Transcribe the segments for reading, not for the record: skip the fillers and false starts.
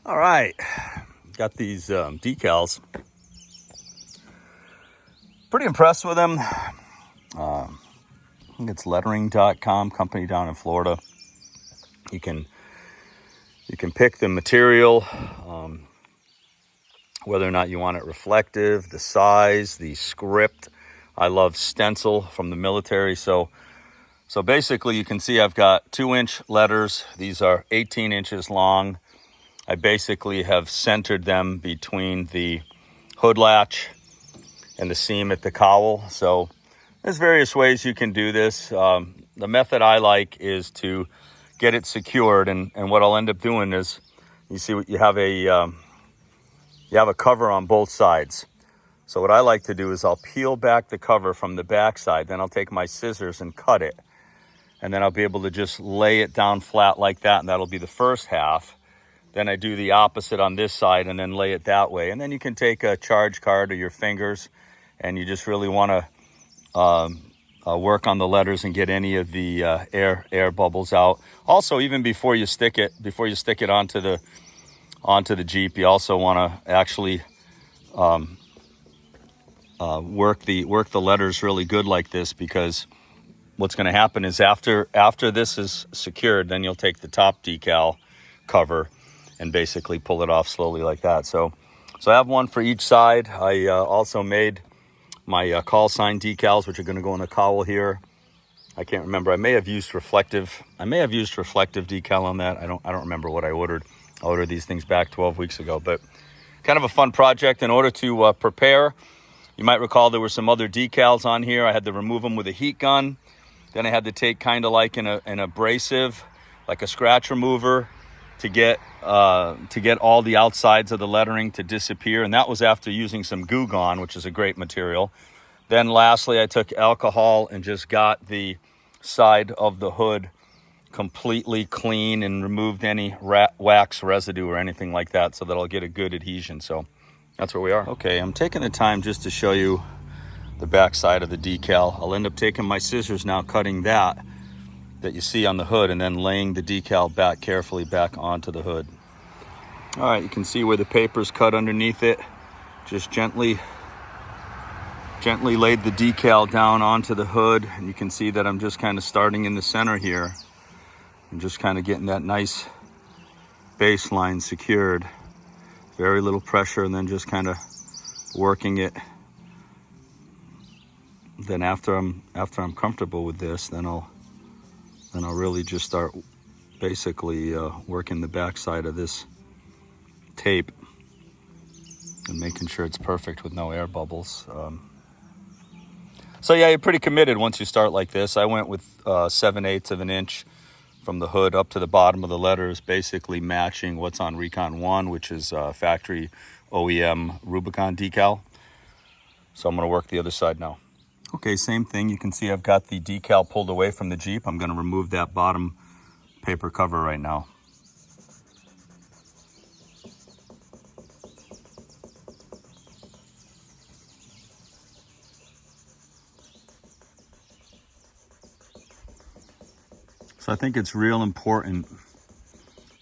All right, got these decals. Pretty impressed with them. I think it's lettering.com, company down in Florida. You can pick the material, whether or not you want it reflective, the size, the script. I love stencil from the military. So basically you can see I've got 2-inch letters. These are 18 inches long. I basically have centered them between the hood latch and the seam at the cowl. So there's various ways you can do this. The method I like is to get it secured, and what I'll end up doing is, you see, you have a cover on both sides. So what I like to do is I'll peel back the cover from the back side, then I'll take my scissors and cut it, and then I'll be able to just lay it down flat like that, and that'll be the first half. Then I do the opposite on this side and then lay it that way. And then you can take a charge card or your fingers, and you just really want to work on the letters and get any of the air bubbles out. Also, even before you stick it onto the Jeep, you also want to actually work the letters really good like this, because what's going to happen is after this is secured, then you'll take the top decal cover and basically pull it off slowly like that. So I have one for each side. I also made my call sign decals, which are going to go in the cowl here. I can't remember. I may have used reflective decal on that. I don't remember what I ordered. I ordered these things back 12 weeks ago, but kind of a fun project. In order to prepare, you might recall there were some other decals on here. I had to remove them with a heat gun. Then I had to take kind of like an abrasive, like a scratch remover, to get all the outsides of the lettering to disappear. And that was after using some Goo Gone, which is a great material. Then lastly, I took alcohol and just got the side of the hood completely clean and removed any wax residue or anything like that, so that I'll get a good adhesion. So that's where we are. Okay, I'm taking the time just to show you the back side of the decal. I'll end up taking my scissors now, cutting that you see on the hood, and then laying the decal back carefully back onto the hood. All right, you can see where the paper's cut underneath it. Just gently laid the decal down onto the hood, and you can see that I'm just kind of starting in the center here and just kind of getting that nice baseline secured. Very little pressure, and then just kind of working it. Then after I'm comfortable with this, then I'll really just start basically working the back side of this tape and making sure it's perfect with no air bubbles. So yeah, you're pretty committed once you start like this. I went with 7/8 of an inch from the hood up to the bottom of the letters, basically matching what's on Recon 1, which is factory OEM Rubicon decal. So I'm going to work the other side now. Okay, same thing. You can see I've got the decal pulled away from the Jeep. I'm going to remove that bottom paper cover right now. So I think it's real important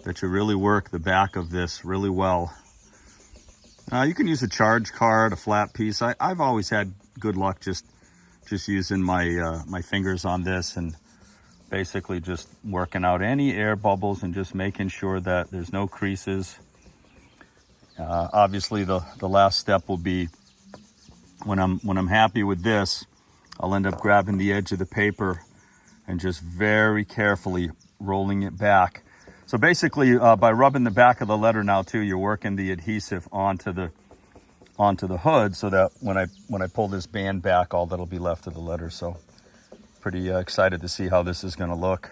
that you really work the back of this really well. You can use a charge card, a flat piece. I've always had good luck just using my fingers on this and basically just working out any air bubbles and just making sure that there's no creases. Obviously the last step will be when I'm happy with this, I'll end up grabbing the edge of the paper and just very carefully rolling it back. So basically by rubbing the back of the letter now too, you're working the adhesive onto the hood, so that when I pull this band back, all that'll be left of the letter. So pretty excited to see how this is going to look.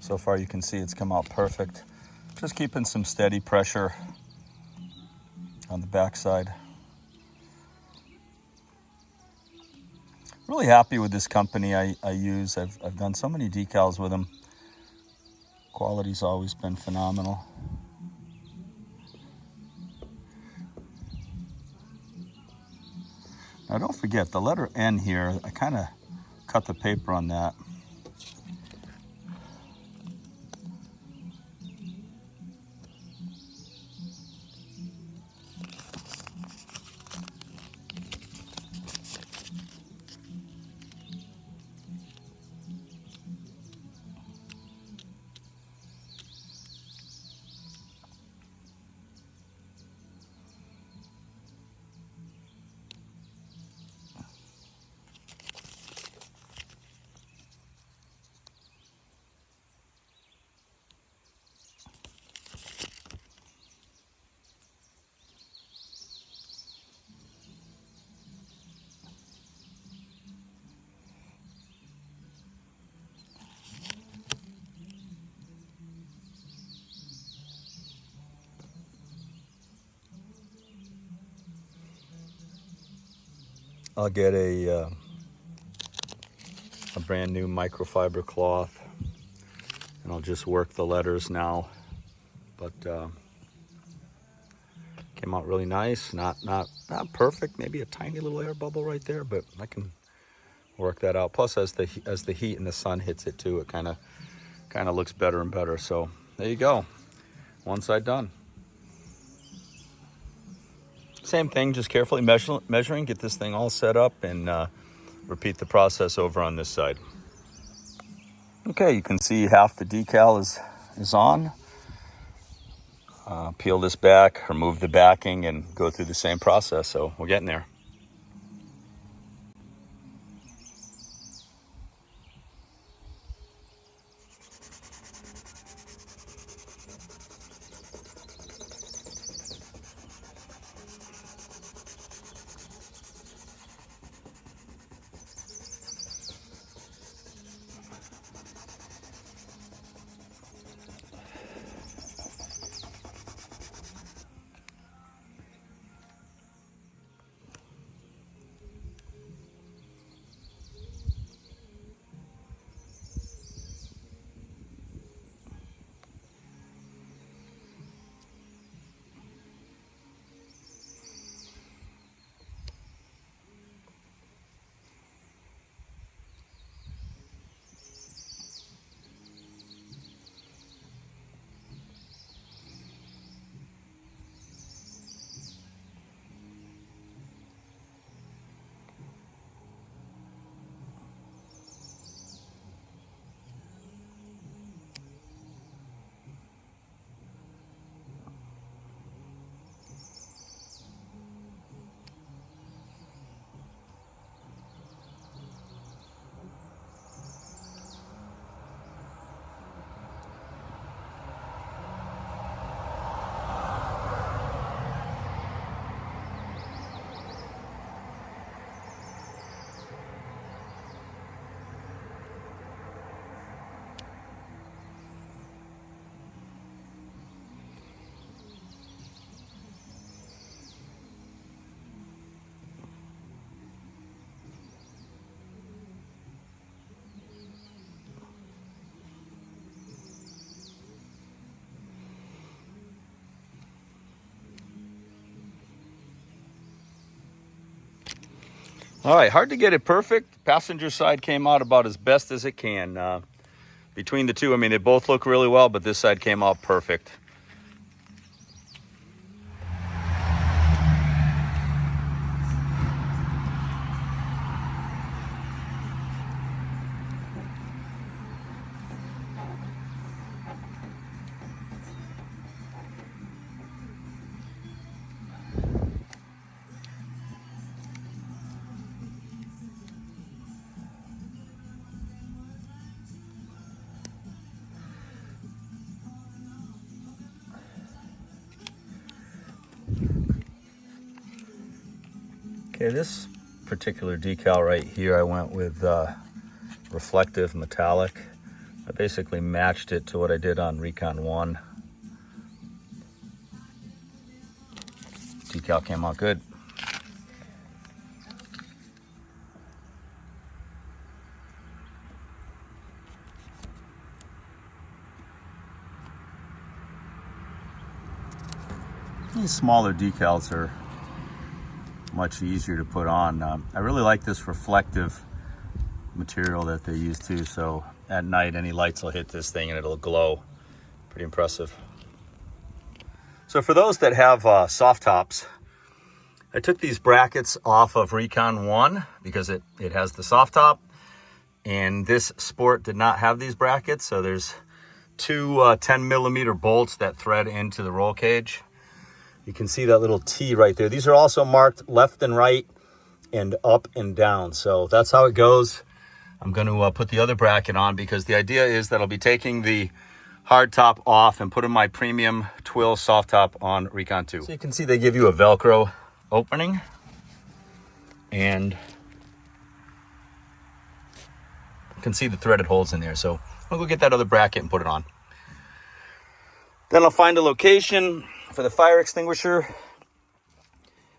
So far you can see it's come out perfect. Just keeping some steady pressure on the back side. Really happy with this company I use. I've done so many decals with them. Quality's always been phenomenal. Now don't forget the letter N here, I kind of cut the paper on that. I'll get a brand new microfiber cloth, and I'll just work the letters now. But came out really nice. Not perfect. Maybe a tiny little air bubble right there, but I can work that out. Plus, as the heat and the sun hits it too, it kind of looks better and better. So there you go. One side done. Same thing, just carefully measuring, get this thing all set up, and repeat the process over on this side. Okay, you can see half the decal is on. Peel this back, remove the backing, and go through the same process. So we're getting there. All right, hard to get it perfect. Passenger side came out about as best as it can. Between the two, I mean, they both look really well, but this side came out perfect. Okay, this particular decal right here, I went with reflective metallic. I basically matched it to what I did on Recon 1. Decal came out good. These smaller decals are much easier to put on. I really like this reflective material that they use too, so at night any lights will hit this thing and it'll glow. Pretty impressive. So for those that have soft tops, I took these brackets off of Recon 1 because it has the soft top, and this Sport did not have these brackets. So there's two 10 millimeter bolts that thread into the roll cage. You can see that little T right there. These are also marked left and right and up and down. So that's how it goes. I'm going to put the other bracket on because the idea is that I'll be taking the hard top off and putting my premium twill soft top on Recon 2. So you can see they give you a Velcro opening, and you can see the threaded holes in there. So I'll go get that other bracket and put it on. Then I'll find a location for the fire extinguisher.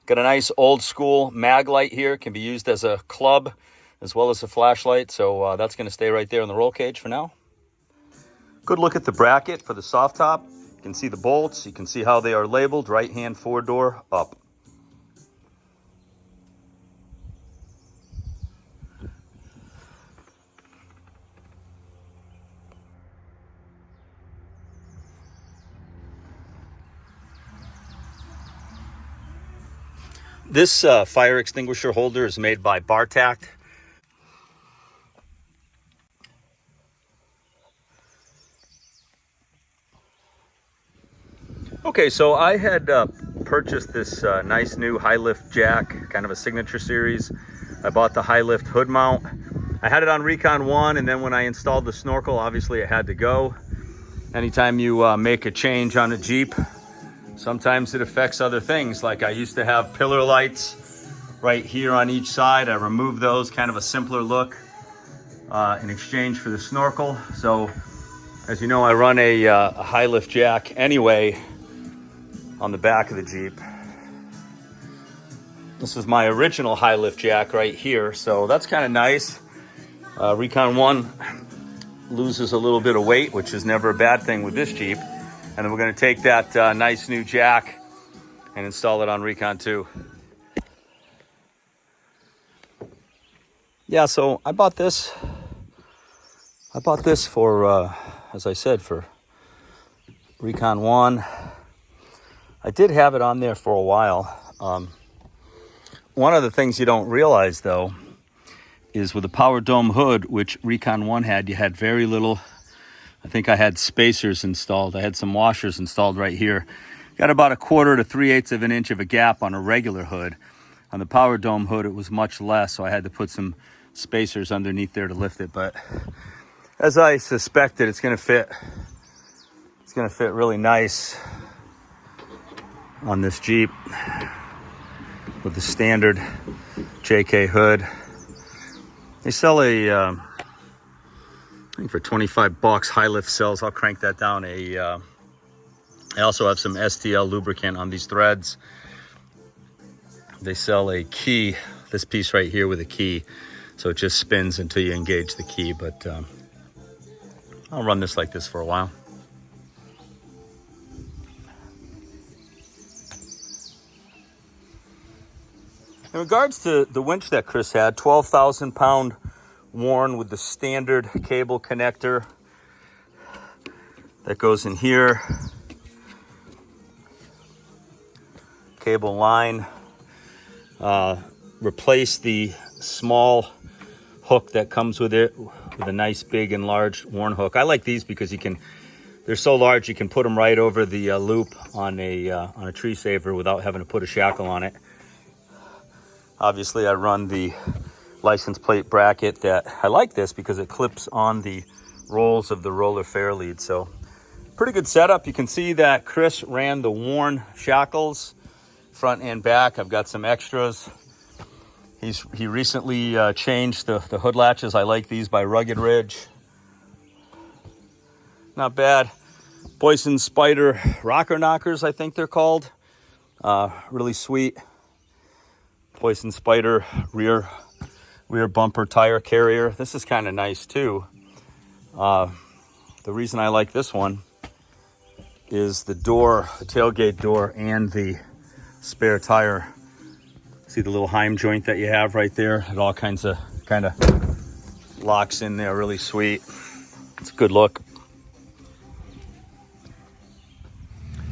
Got a nice old school mag light here. Can be used as a club as well as a flashlight. So that's going to stay right there in the roll cage for now. Good look at the bracket for the soft top. You can see the bolts. You can see how they are labeled. Right hand forward door up. This fire extinguisher holder is made by Bartact. Okay, so I had purchased this nice new high lift jack, kind of a signature series. I bought the high lift hood mount. I had it on Recon 1, and then when I installed the snorkel, obviously it had to go. Anytime you make a change on a Jeep, sometimes it affects other things. Like I used to have pillar lights right here on each side. I removed those, kind of a simpler look in exchange for the snorkel. So as you know, I run a high lift jack anyway on the back of the Jeep. This is my original high lift jack right here. So that's kind of nice. Recon 1 loses a little bit of weight, which is never a bad thing with this Jeep. And then we're going to take that nice new jack and install it on Recon 2. Yeah, so I bought this. I bought this for, as I said, for Recon 1. I did have it on there for a while. One of the things you don't realize, though, is with the power dome hood, which Recon 1 had, you had very little. I think I had spacers installed. I had some washers installed right here. Got about 1/4 to 3/8 of an inch of a gap on a regular hood. On the power dome hood, it was much less, so I had to put some spacers underneath there to lift it. But as I suspected, it's going to fit. It's going to fit really nice on this Jeep with the standard JK hood. They sell a, I think for $25 high lift cells. I'll crank that down. I also have some STL lubricant on these threads. They sell a key, this piece right here with a key. So it just spins until you engage the key. But I'll run this like this for a while. In regards to the winch that Chris had, 12,000 pound worn with the standard cable connector that goes in here. Cable line. Replace the small hook that comes with it with a nice big and large worn hook. I like these because they're so large you can put them right over the loop on a tree saver without having to put a shackle on it. Obviously, I run the license plate bracket that I like this because it clips on the rolls of the roller fair lead. So pretty good setup. You can see that Chris ran the worn shackles front and back. I've got some extras. He recently changed the hood latches. I like these by Rugged Ridge. Not bad. Poison Spider rocker knockers, I think they're called. Really sweet. Poison Spider rear bumper tire carrier. This is kind of nice too. The reason I like this one is the door, the tailgate door, and the spare tire See the little heim joint that you have right there? It all kind of locks in there really sweet. It's a good look.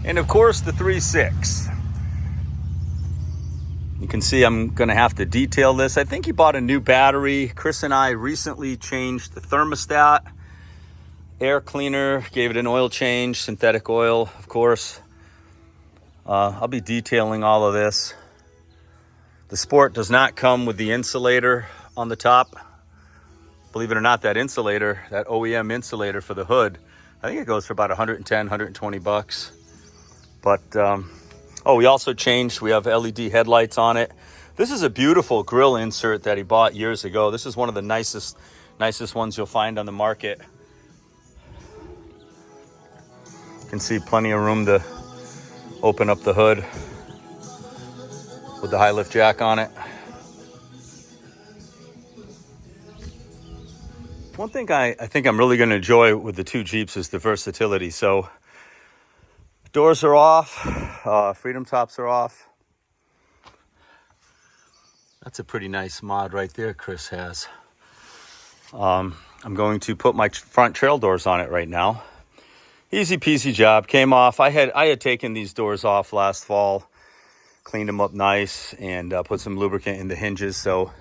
And of course the 3.6. You can see I'm gonna have to detail this. I think he bought a new battery. Chris and I recently changed the thermostat, air cleaner, gave it an oil change, synthetic oil, of course. I'll be detailing all of this. The Sport does not come with the insulator on the top. Believe it or not, that insulator, that OEM insulator for the hood, I think it goes for about 110, 120 bucks. But, oh, we also changed, we have LED headlights on it. This is a beautiful grill insert that he bought years ago. This is one of the nicest ones you'll find on the market. You can see plenty of room to open up the hood with the high lift jack on it. One thing I think I'm really going to enjoy with the two Jeeps is the versatility. So doors are off, freedom tops are off. That's a pretty nice mod right there Chris has. I'm going to put my front trail doors on it right now. Easy peasy job, came off. I had taken these doors off last fall, cleaned them up nice, and put some lubricant in the hinges. So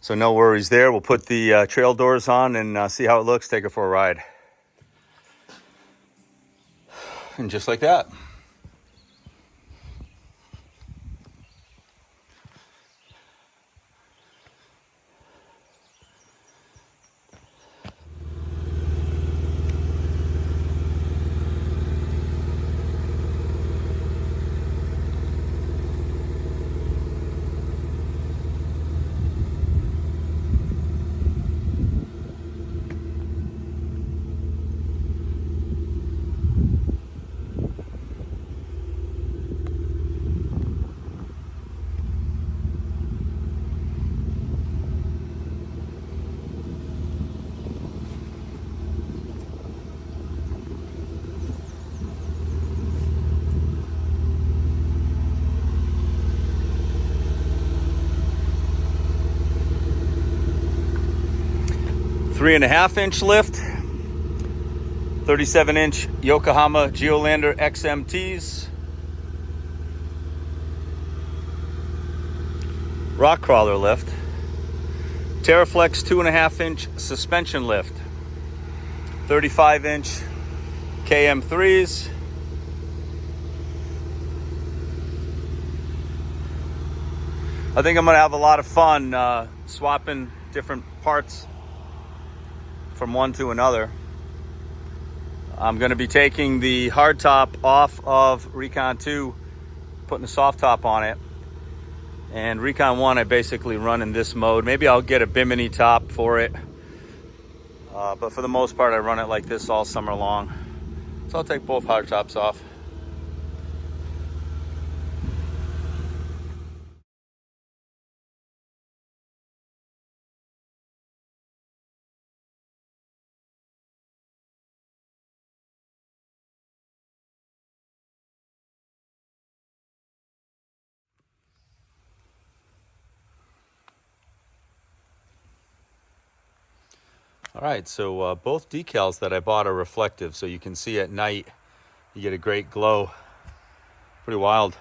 no worries there. We'll put the trail doors on and see how it looks, take it for a ride. And just like that. Three and a half inch lift, 37-inch Yokohama Geolander XMTs, rock crawler lift, Terraflex 2.5-inch suspension lift, 35-inch KM3s, I think I'm gonna have a lot of fun swapping different parts from one to another. I'm going to be taking the hard top off of Recon 2, putting a soft top on it. And Recon 1 I basically run in this mode. Maybe I'll get a Bimini top for it. But for the most part I run it like this all summer long. So I'll take both hard tops off. All right, so both decals that I bought are reflective, so you can see at night you get a great glow. Pretty wild.